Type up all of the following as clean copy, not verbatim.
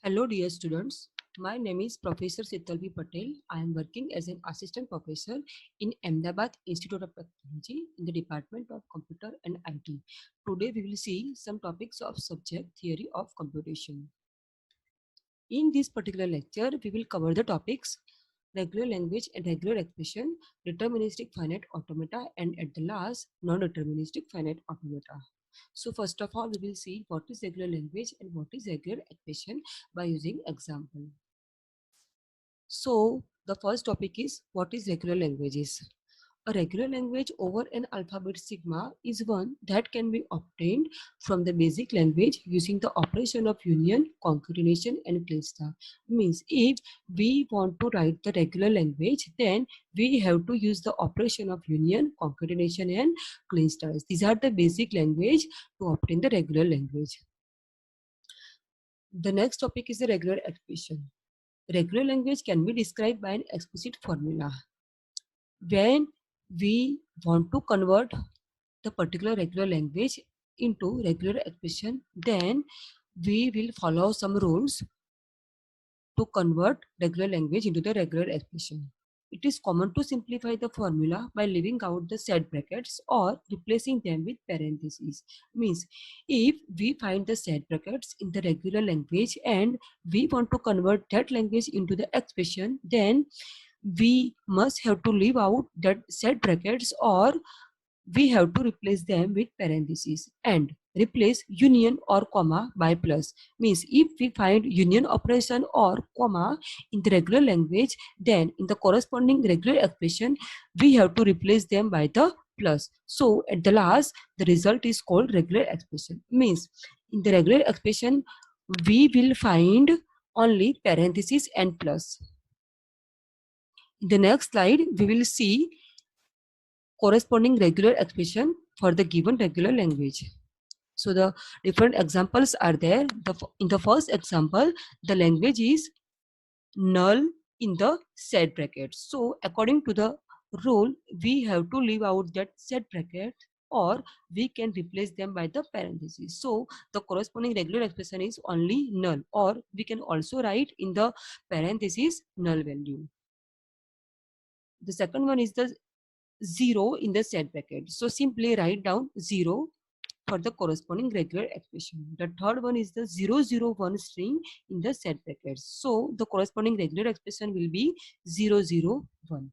Hello dear students, my name is Professor Sitalvi Patel. I am working as an assistant professor in Ahmedabad Institute of Technology in the Department of Computer and IT. Today we will see some topics of subject theory of computation. In this particular lecture, we will cover the topics regular language and regular expression, deterministic finite automata, and at the last, non-deterministic finite automata. So first of all, we will see what is regular language and what is regular expression by using example. So the first topic is what is regular languages. A regular language over an alphabet sigma is one that can be obtained from the basic language using the operation of union, concatenation and cluster. Means if we want to write the regular language, then we have to use the operation of union, concatenation and clusters. These are the basic language to obtain the regular language. The next topic is the regular expression. Regular language can be described by an explicit formula. When we want to convert the particular regular language into regular expression, then we will follow some rules to convert regular language into the regular expression. It is common to simplify the formula by leaving out the set brackets or replacing them with parentheses. Means if we find the set brackets in the regular language and we want to convert that language into the expression, then we must have to leave out that set brackets or we have to replace them with parentheses and replace union or comma by plus. Means if we find union operation or comma in the regular language, then in the corresponding regular expression we have to replace them by the plus. So at the last the result is called regular expression. Means in the regular expression we will find only parentheses and plus. In the next slide we will see corresponding regular expression for the given regular language. So the different examples are there. In the first example, the language is null in the set bracket. So according to the rule, we have to leave out that set bracket or we can replace them by the parentheses. So the corresponding regular expression is only null, or we can also write in the parentheses null value. The second one is the 0 in the set bracket. So simply write down 0 for the corresponding regular expression. The third one is the 001 string in the set brackets. So the corresponding regular expression will be 001.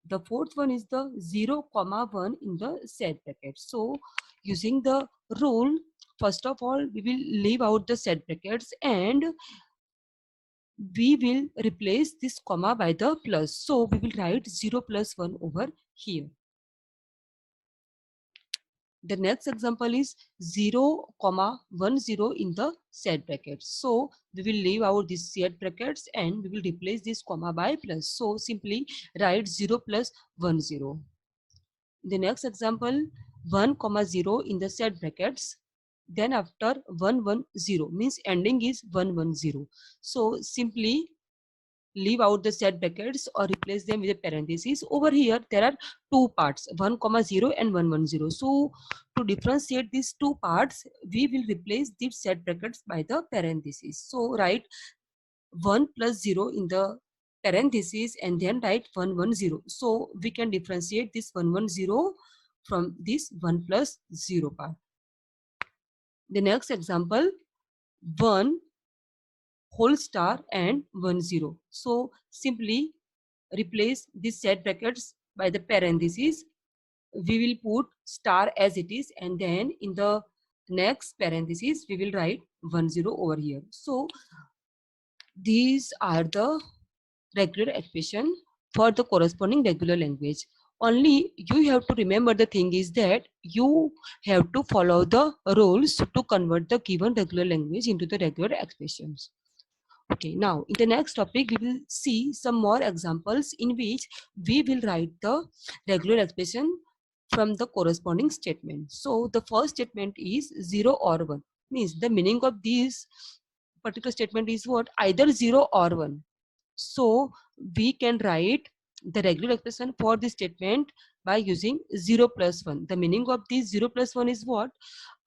The fourth one is the 0,1 in the set bracket. So using the rule, first of all, we will leave out the set brackets and we will replace this comma by the plus. So we will write 0 plus 1 over here. The next example is 0,10 in the set brackets. So we will leave out these set brackets and we will replace this comma by plus. So simply write 0 plus 10. The next example 1,0 in the set brackets. Then after 110 means ending is 110. So simply leave out the set brackets or replace them with a parenthesis. Over here there are two parts, 1,0 and 110. So to differentiate these two parts we will replace these set brackets by the parenthesis. So write 1 plus 0 in the parenthesis and then write 110. So we can differentiate this 110 from this 1 plus 0 part. The next example 1 whole star and 10. So simply replace these set brackets by the parentheses. We will put star as it is and then in the next parentheses we will write 10 over here. So these are the regular expression for the corresponding regular language. Only you have to remember the thing is that you have to follow the rules to convert the given regular language into the regular expressions. Okay, now in the next topic, we will see some more examples in which we will write the regular expression from the corresponding statement. So the first statement is 0 or 1. Means the meaning of this particular statement is what? Either 0 or 1. So we can write the regular expression for this statement by using 0 plus 1. The meaning of this 0 plus 1 is what?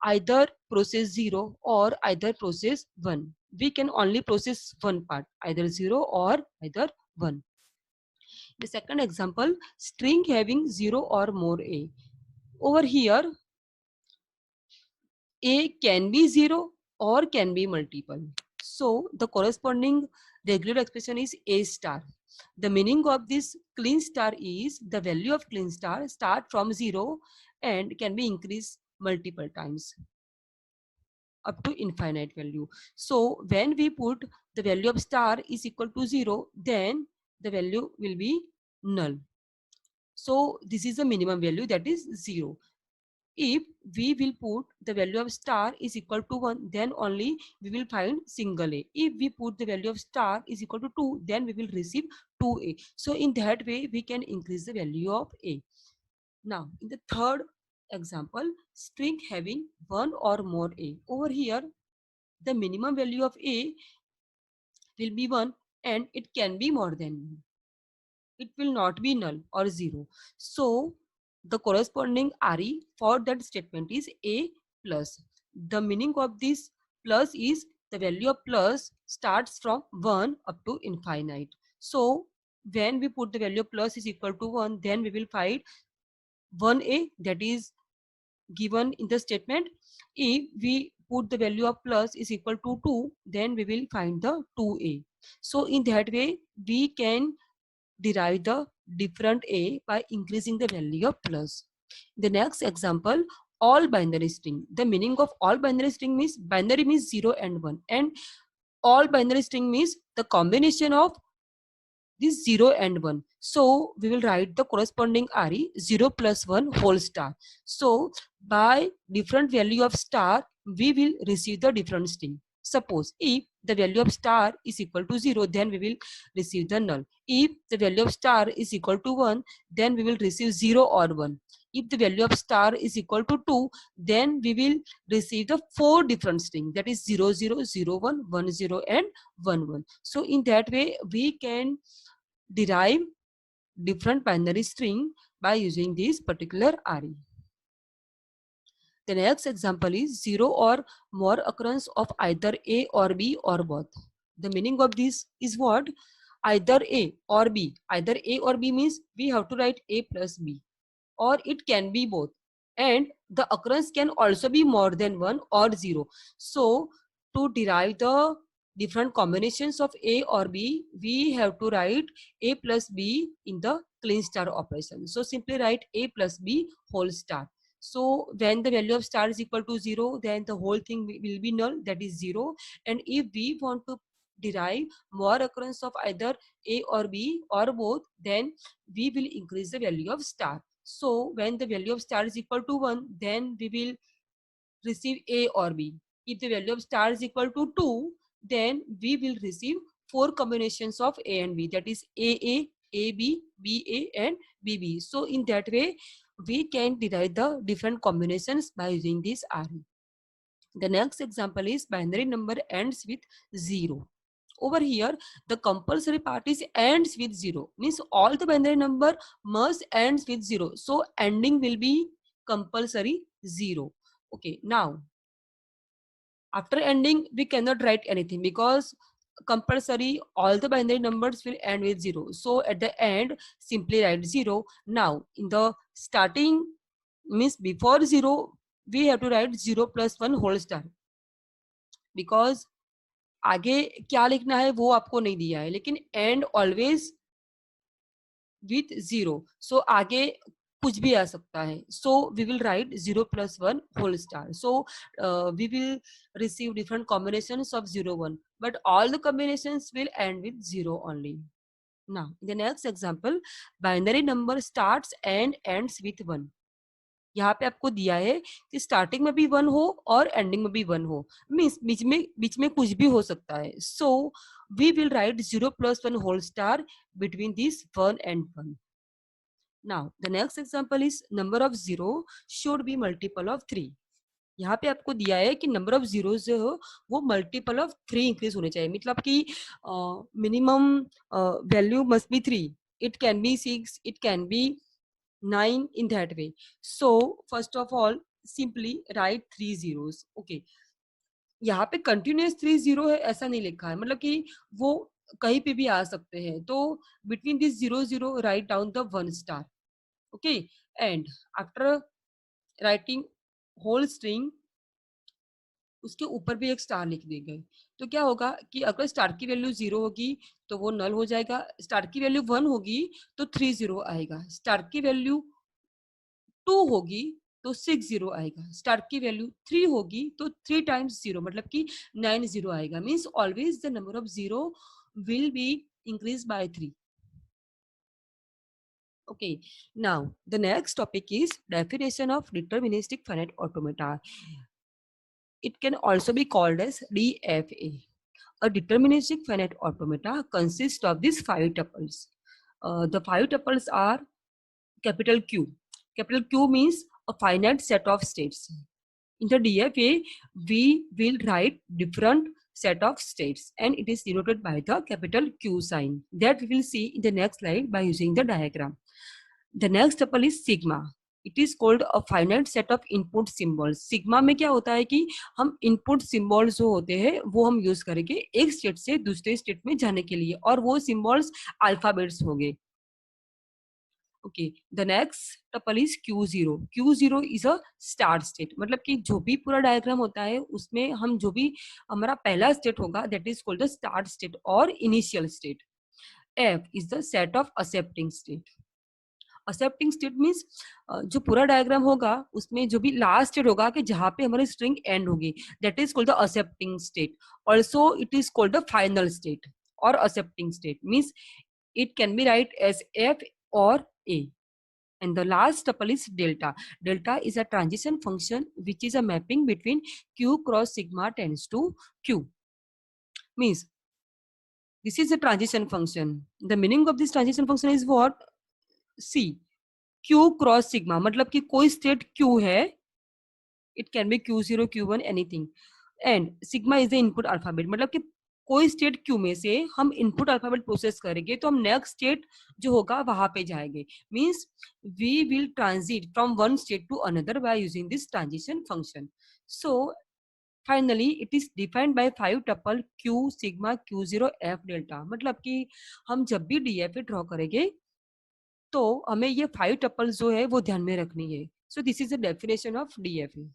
Either process 0 or either process 1. we can only process one part, either 0 or either 1. The second example, string having 0 or more a. Over here, a can be 0 or can be multiple. So the corresponding regular expression is a star. The meaning of this clean star is the value of clean star start from 0 and can be increased multiple times up to infinite value. So when we put the value of star is equal to 0, then the value will be null. So this is the minimum value, that is 0. If we will put the value of star is equal to 1, then only we will find single a. If we put the value of star is equal to 2, then we will receive 2a. So in that way, we can increase the value of a. Now, in the third example, string having 1 or more a. Over here, the minimum value of a will be 1 and it can be more than 1. It will not be null or 0. So the corresponding RE for that statement is a plus. The meaning of this plus is the value of plus starts from 1 up to infinite. So when we put the value of plus is equal to 1, then we will find 1a, that is given in the statement. If we put the value of plus is equal to 2, then we will find the 2a. So in that way, we can derive the different a by increasing the value of plus. The next example, all binary string. The meaning of all binary string means binary means 0 and 1, and all binary string means the combination of this 0 and 1. So we will write the corresponding RE 0 plus 1 whole star. So by different value of star, we will receive the different string. Suppose if the value of star is equal to 0, then we will receive the null. If the value of star is equal to 1, then we will receive 0 or 1. If the value of star is equal to 2, then we will receive the 4 different string, that is 0, 0, 0, 1, 1, 0 and 1, 1. So in that way, we can derive different binary string by using this particular RE. The next example is 0 or more occurrence of either A or B or both. The meaning of this is what? Either A or B. Either A or B means we have to write A plus B, or it can be both. And the occurrence can also be more than 1 or 0. So to derive the different combinations of A or B, we have to write A plus B in the clean star operation. So simply write A plus B whole star. So when the value of star is equal to 0, then the whole thing will be null, that is 0. And if we want to derive more occurrence of either A or B or both, then we will increase the value of star. So when the value of star is equal to 1, then we will receive A or B. If the value of star is equal to 2, then we will receive 4 combinations of A and B, that is AA, AB, BA and BB. So in that way, we can derive the different combinations by using this RE. The next example is binary number ends with 0. Over here, the compulsory part is ends with 0. Means all the binary number must ends with 0. So ending will be compulsory 0. Okay, now after ending, we cannot write anything because compulsory all the binary numbers will end with 0. So at the end, simply write 0. Now in the starting means before 0, we have to write 0 plus 1 whole star, because आगे क्या लिखना है वो आपको नहीं दिया है, लेकिन एंड ऑलवेज विथ 0. सो आगे कुछ भी आ सकता है. So we will write 0 plus 1 whole star. So we will receive different combinations of 0, 1, but all the combinations will end with 0 only. Now in the next example, binary number starts and ends with 1. यहाँ पे आपको दिया है कि starting में भी 1 हो और एंडिंग में भी 1 हो, मीन्स बीच में कुछ भी हो सकता है. So we will write 0 plus 1 whole star between this 1 and 1. Now the next example is number of 0 should be multiple of 3. यहाँ पे आपको दिया है कि नंबर ऑफ जीरो जो हो वो मल्टीपल ऑफ 3 इंक्रीज होने चाहिए, मतलब कि minimum value must be 3. It can be 6, it can be 9, in that way. So first of all, simply write 3 zeros. Okay, यहाँ पे कंटिन्यूअस 30 है ऐसा नहीं लिखा है, मतलब कि वो कहीं पे भी आ सकते हैं। तो between this 00 write down the 1 star. Okay, and after writing whole string उसके ऊपर भी एक स्टार लिख देंगे। तो क्या होगा कि अगर स्टार की वैल्यू 0 होगी तो वो नल हो जाएगा, स्टार की वैल्यू 1 होगी तो 30 आएगा, स्टार की वैल्यू 2 होगी तो 60 आएगा, स्टार की वैल्यू 3 होगी तो 3 टाइम्स 0 मतलब कि 90 आएगा। Means always the number of 0 will be increase by 3। Okay, now the next topic is definition of deterministic finite automata. It can also be called as DFA. A deterministic finite automata consists of these 5 tuples. The 5 tuples are capital Q. Capital Q means a finite set of states. In the DFA, we will write different set of states and it is denoted by the capital Q sign. That we will see in the next slide by using the diagram. The next tuple is sigma. It is called a finite set of input symbols. Sigma में क्या होता है कि हम input symbols जो होते हैं वो हम यूज करेंगे एक स्टेट से दूसरे स्टेट में जाने के लिए, और वो symbols अल्फाबेट्स होंगे। Okay, the next tuple is Q0. Q0 is a start state, मतलब कि जो भी पूरा डायग्राम होता है उसमें हम जो भी हमारा पहला स्टेट होगा that is called the start state और initial state. F is the set of accepting state. Accepting state means जो पूरा डायग्राम होगा उसमें जो भी लास्ट स्टेट होगा कि जहां पे हमारी स्ट्रिंग एंड होगी that is called the accepting state. Also it is called the final state और accepting state means it can be write as F or A. And the last tuple is delta. Delta is a transition function which is a mapping between Q cross sigma tends to Q. Means this is a transition function. The meaning of this transition function is what? See, Q cross sigma मतलब कि कोई state Q है, it can be Q0, Q1, anything. And sigma is the input alphabet, मतलब कि कोई state Q में से हम इनपुट अल्फाबेट प्रोसेस करेंगे तो हम नेक्स्ट स्टेट जो होगा वहां पे जाएंगे। Means we will transit from one state to another by using this transition function. So finally it is defined by 5 tuple Q sigma Q0 F delta, मतलब कि हम जब भी डीएफए ड्रॉ करेंगे तो हमें ये 5 टपल जो है वो ध्यान में रखनी है। So this is the definition of DFA.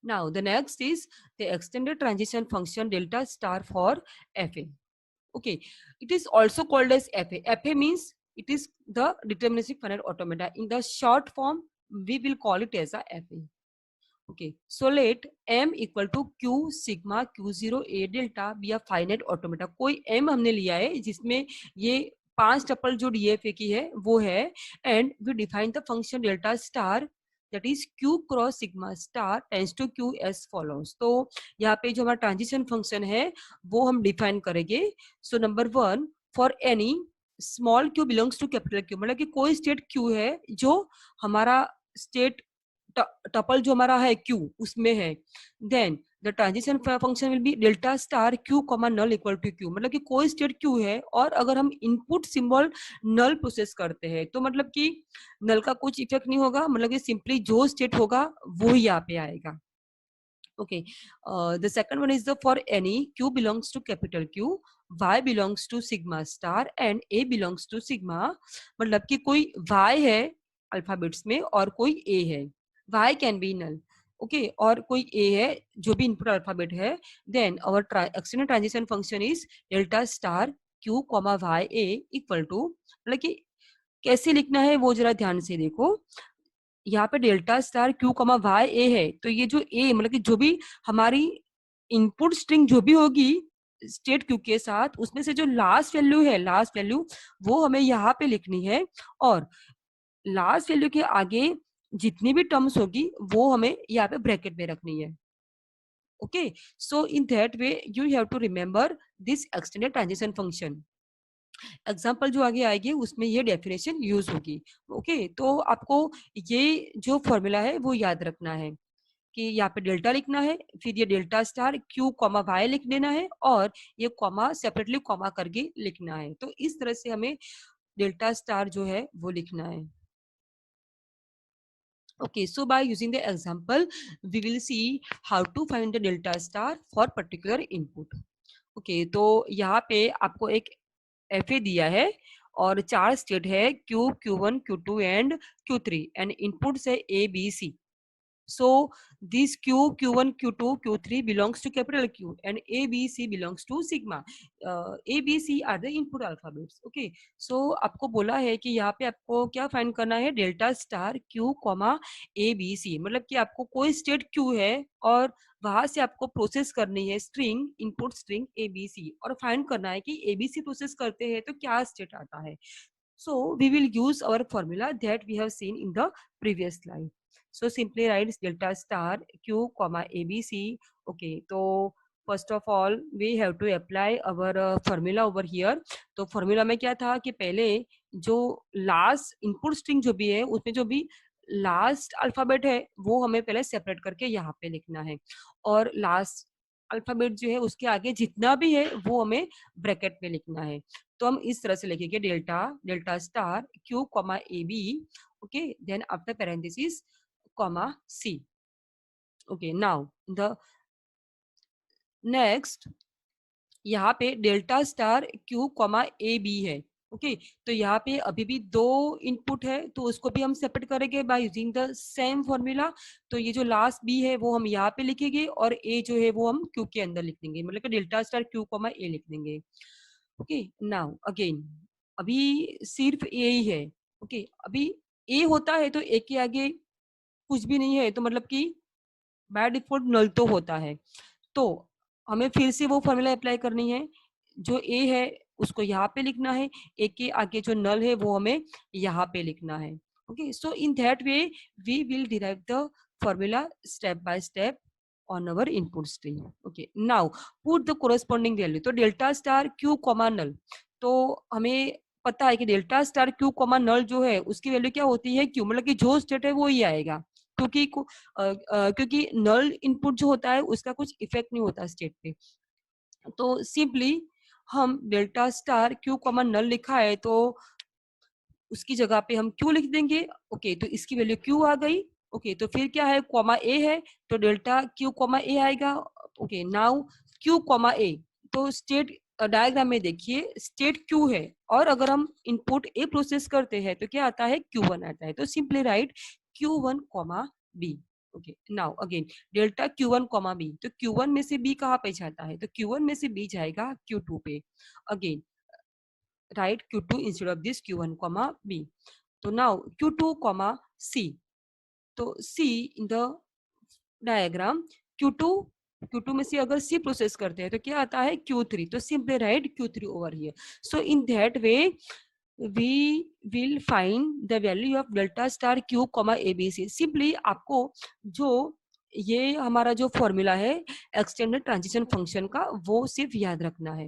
Now, the next is the extended transition function delta star for FA. Okay, it is also called as FA. FA means it is the deterministic finite automata. In the short form, we will call it as a FA. Okay, so let M equal to Q sigma Q0 A delta be a finite automata. कोई M हमने लिया है जिसमें ये 5 tuple जो DFA की है वो है, and we define the function delta star that is Q cross sigma star tends to Q as follows. तो यहाँ पे जो हमारा ट्रांजिशन फंक्शन है वो हम डिफाइन करेंगे। So number 1, for any small q belongs to capital Q, मतलब कि कोई स्टेट Q है जो हमारा स्टेट टपल जो हमारा है Q उसमें है, then the transition function will be delta star Q comma null equal to Q, मतलब कि कोई स्टेट Q है और अगर हम इनपुट सिंबल नल प्रोसेस करते हैं तो मतलब कि नल का कुछ इफेक्ट नहीं होगा, मतलब कि सिंपली जो स्टेट होगा वो ही यहाँ पे आएगा। Okay, the second one is the for any Q belongs to capital Q, Y belongs to sigma star and A belongs to sigma, मतलब कि कोई Y है अल्फाबेट्स में और कोई A है, Y can be null. ओके, और कोई A है जो भी इनपुट अल्फाबेट है, then our external transition function is delta star Q comma Y A equal to, मतलब कि कैसे लिखना है वो जरा ध्यान से देखो। यहाँ पे डेल्टा स्टार क्यू कमा वाई ए है, तो ये जो ए मतलब कि जो भी हमारी इनपुट स्ट्रिंग जो भी होगी स्टेट क्यू के साथ उसमें से जो लास्ट वैल्यू है, लास्ट वैल्यू वो हमें यहाँ पे लिखनी है, और लास्ट वैल्यू के आगे जितनी भी टर्म्स होगी वो हमें यहाँ पे ब्रैकेट में रखनी है। Okay, so in that way you have to remember this extended transition function. Example जो आगे आएगी उसमें ये डेफिनेशन यूज होगी। ओके, तो आपको ये जो फॉर्मूला है वो याद रखना है कि यहाँ पे डेल्टा लिखना है, फिर ये delta star Q comma Y लिख देना है और ये कॉमा सेपरेटली कॉमा करके लिखना है। तो इस तरह से हमें डेल्टा स्टार जो है वो लिखना है। Okay, so by using the example, we will see how to find the delta star for particular input. Okay, तो यहाँ पे आपको एक FA दिया है और 4 स्टेट है Q, Q1, Q2 and Q3 and inputs है A, B, C. So this Q, Q1, Q2, Q3 belongs to capital Q and A, B, C belongs to sigma. A, B, C are the input alphabets. Okay. So आपको बोला है कि यहाँ पे आपको क्या find करना है delta star Q, A, B, C. मतलब कि आपको कोई स्टेट Q है और वहां से आपको प्रोसेस करनी है स्ट्रिंग इनपुट स्ट्रिंग ABC और फाइंड करना है कि ABC प्रोसेस करते हैं तो क्या स्टेट आता है. So we will use our formula that we have seen in the previous slide. So simply write delta star Q comma ABC. Okay, so first of all we have to apply our formula over here. तो formula में क्या था कि पहले जो last input string जो भी है उसमें जो भी लास्ट अल्फाबेट है वो हमें पहले सेपरेट करके यहाँ पे लिखना है और लास्ट अल्फाबेट जो है उसके आगे जितना भी है वो हमें ब्रैकेट में लिखना है. तो हम इस तरह से लिखेंगे delta star Q comma A B. Okay, then after parenthesis comma C. Okay, now the next यहाँ पे delta star Q comma A B है. ओके, तो यहाँ पे अभी भी 2 इनपुट है तो उसको भी हम सेपरेट करेंगे by using the same formula. तो ये जो लास्ट बी है वो हम यहाँ पे लिखेंगे और ए जो है वो हम Q के अंदर लिख देंगे, मतलब कि डेल्टा स्टार Q कॉमा ए लिख देंगे. ओके, नाउ अगेन अभी सिर्फ ए ही है. ओके, अभी ए होता है तो ए के आगे कुछ भी नहीं है तो मतलब कि बाय डिफॉल्ट नल तो होता है. तो हमें फिर से वो फॉर्मूला अप्लाई करनी है. जो ए है उसको यहाँ पे लिखना है, ए के आगे जो नल है वो हमें यहाँ पे लिखना है. Okay, so in that way we will derive the formula step by step on our input string. Okay, now put the corresponding value. तो डेल्टा स्टार Q कॉमा नल, तो हमें पता है कि डेल्टा स्टार Q कॉमा नल जो है उसकी value क्या होती है Q, मतलब कि जो स्टेट है वो ही आएगा क्योंकि नल इनपुट जो होता है उसका कुछ इफेक्ट नहीं होता स्टेट पे. तो सिंपली हम डेल्टा स्टार Q कॉमा नल लिखा है तो उसकी जगह पे हम Q लिख देंगे. ओके, तो इसकी वैल्यू Q आ गई. ओके, तो फिर क्या है कॉमा ए है तो डेल्टा Q कॉमा ए आएगा. ओके, नाउ Q कॉमा ए, तो स्टेट डायग्राम में देखिए स्टेट Q है और अगर हम इनपुट ए प्रोसेस करते हैं तो क्या आता है Q1 आता है. तो सिंपली राइट Q1 कॉमा बी. Okay, now again delta Q1 comma बी, तो Q1 में से B कहाँ पे जाता है तो Q1 में से B जाएगा Q2 पे. Again write Q2 instead of this Q1 comma B. So now Q2 comma C. तो C in the diagram Q2 में से अगर C प्रोसेस करते हैं तो क्या आता है Q3. तो simply write Q3 over here. So in that way we will find the value of delta star Q comma ABC. Simply आपको जो ये हमारा जो फॉर्मूला है एक्सटेंडेड ट्रांजिशन फंक्शन का वो सिर्फ याद रखना है.